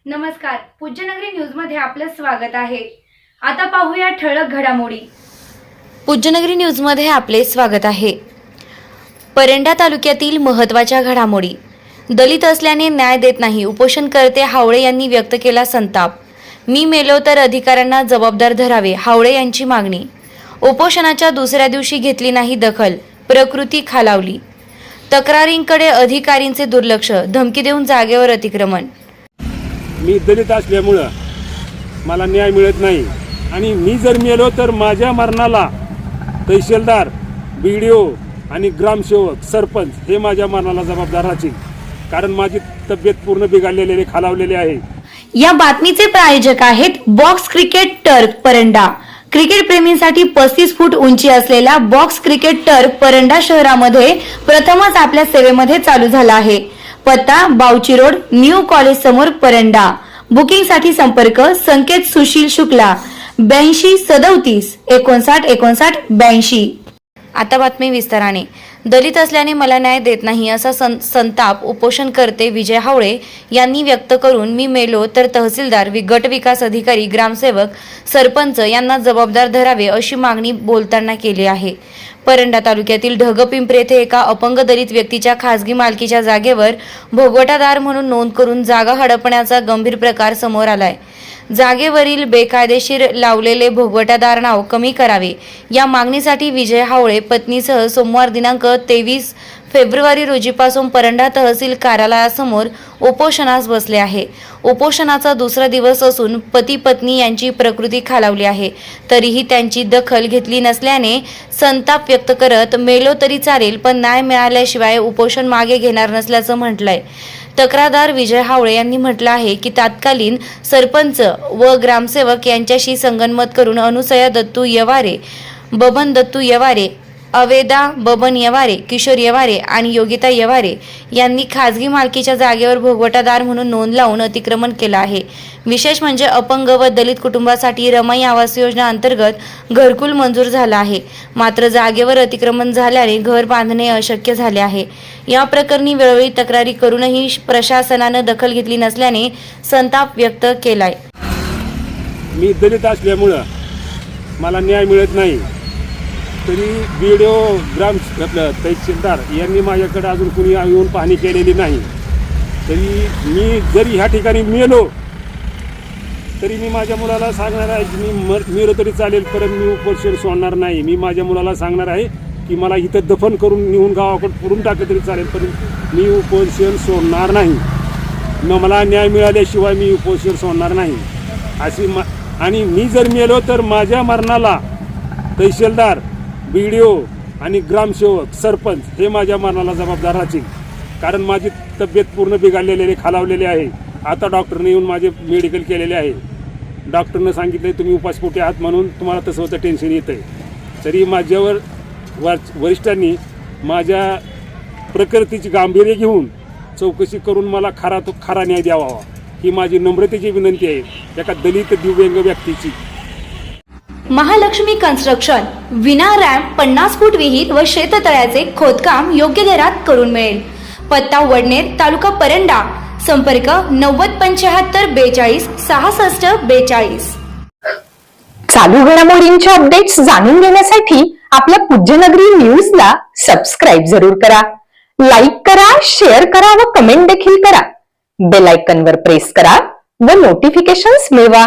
नमस्कार, पूज्यनगरी न्यूज मध्ये आपलं स्वागत आहे। आता पाहूया ठळक घडामोडी। पूज्यनगरी न्यूज मध्ये आपले स्वागत आहे। परंडा तालुक्यातील महत्त्वाच्या घडामोडी। दलित असल्याने न्याय देत नाही, उपोषणकर्ते हावळे यांनी व्यक्त केला संताप। मी मेलो तर अधिकाऱ्यांना जबाबदार धरावे, हावळे यांची मागणी। उपोषणाच्या दुसऱ्या दिवशी घेतली नाही दखल, प्रकृती खालावली। तक्रारींकडे अधिकारींचे दुर्लक्ष, धमकी देऊन जागेवर अतिक्रमण। मी दलित असल्यामुळं मला न्याय मिळत नाही आणि मी जर मेलो तर माझ्या मरणाला तहसीलदार, BDO आणि ग्रामसेवक, सरपंच हे माझ्या मरणाला जबाबदार राहतील, कारण माझी तब्येत पूर्ण बिघडलेली, खालावलेली आहे। या बातमीचे प्रायोजक आहेत box cricket turf Paranda. Cricket प्रेमींसाठी 35 फूट उंची असलेला बॉक्स क्रिकेट टर्फ परंडा शहरामध्ये प्रथमच आपल्या सेवेमध्ये चालू झाला आहे। पत्ता बावची रोड, न्यू कॉलेज समोर, परंडा। बुकिंग साठी संपर्क संकेत सुशील शुक्ला 82 37 59 59 82। आता बातमी विस्ताराने। दलित असल्याने मला न्याय देत नाही असा संताप उपोषणकर्ते विजय हावळे यांनी व्यक्त करून मी मेलो तर तहसीलदार, गट विकास अधिकारी, ग्रामसेवक, सरपंच यांना जबाबदार धरावे अशी मागणी बोलताना केली आहे। परंडा तालुक्यातील ढगपिंपरी येथे एका अपंग दलित व्यक्तीच्या खासगी मालकीच्या जागेवर भोगवटादार म्हणून नोंद करून जागा हडपण्याचा गंभीर प्रकार समोर आलाय। जागेवरील बेकायदेशीर लावलेले भोगवटादार नाव कमी करावे या मागणीसाठी विजय हावळे पत्नीसह सोमवार दिनांक 23 फेब्रुवारी रोजीपासून परंडा तहसील कार्यालयासमोर उपोषणास बसले आहे। उपोषणाचा दुसरा दिवस असून पती पत्नी यांची प्रकृती खालावली आहे, तरीही त्यांची दखल घेतली नसल्याने संताप व्यक्त करत मेलो तरी चालेल पण न्याय मिळाल्याशिवाय उपोषण मागे घेणार नसल्याचं म्हटलंय। तक्रारदार विजय हावळे यांनी म्हटलं आहे की तत्कालीन सरपंच व ग्रामसेवक यांच्याशी संगनमत करून अनुसया दत्तू यवारे, बबन दत्तू यवारे, अवेदा बबन यवारे, किशोर यवारे आणि योगिता यवारे यांनी खासगी मालकीच्या जागेवर भोगवटादार म्हणून नोंद लावून अतिक्रमण केलं आहे। विशेष म्हणजे अपंग व दलित कुटुंबासाठी रमाई आवास योजना अंतर्गत घरकुल मंजूर झाला आहे, मात्र जागेवर अतिक्रमण झाल्याने घर बांधणे अशक्य झाले आहे। या प्रकरणी वेळोवेळी तक्रारी करूनही प्रशासनानं दखल घेतली नसल्याने संताप व्यक्त केलाय। मी दलित असल्यामुळं मला न्याय मिळत नाही, तरी BDO, तहसीलदार यांनी माझ्याकडे अजून कुणी येऊन पाहणी केलेली नाही। तरी मी जरी ह्या ठिकाणी मेलो तरी मी माझ्या मुलाला सांगणार आहे की मी मेलो तरी चालेल, परंतु मी उपोषण सोडणार नाही। मी माझ्या मुलाला सांगणार आहे की मला इथं दफन करून नेऊन गावाकडे पुरून टाकलं तरी चालेल, परंतु मी उपोषण सोडणार नाही। मला न्याय मिळाल्याशिवाय मी उपोषण सोडणार नाही अशी आणि मी जर मेलो तर माझ्या मरणाला तहसीलदार, BDO आणि ग्रामसेवक, सरपंच हे माझ्या मरणाला जबाबदार राहतील, कारण माझी तब्येत पूर्ण बिघडलेली, खालावलेली आहे। आता डॉक्टरने येऊन माझे मेडिकल केलेले आहे। डॉक्टरनं सांगितलं तुम्ही उपासपोटी आहात म्हणून तुम्हाला तसं होतं, टेन्शन येतं आहे। तरी माझ्यावर वरिष्ठांनी माझ्या प्रकृतीची गांभीर्य घेऊन चौकशी करून मला खरा न्याय द्यावा ही माझी नम्रतेची विनंती आहे, एका दलित दिव्यांग व्यक्तीची। महालक्ष्मी कन्स्ट्रक्शन विना रॅम्प 50 फूट विहीर व शेततळ्याचे खोदकाम योग्य दरात करून मिळेल। पत्ता वडनेर, तालुका परंडा, संपर्क 90 75 42 66 42। चालू घडामोडींच्या अपडेट्स जाणून घेण्यासाठी आपल्या पूज्यनगरी न्यूजला सबस्क्राईब जरूर करा, लाईक करा, शेअर करा व कमेंट देखील करा। बेल आयकॉनवर प्रेस करा व नोटिफिकेशन्स मिळवा।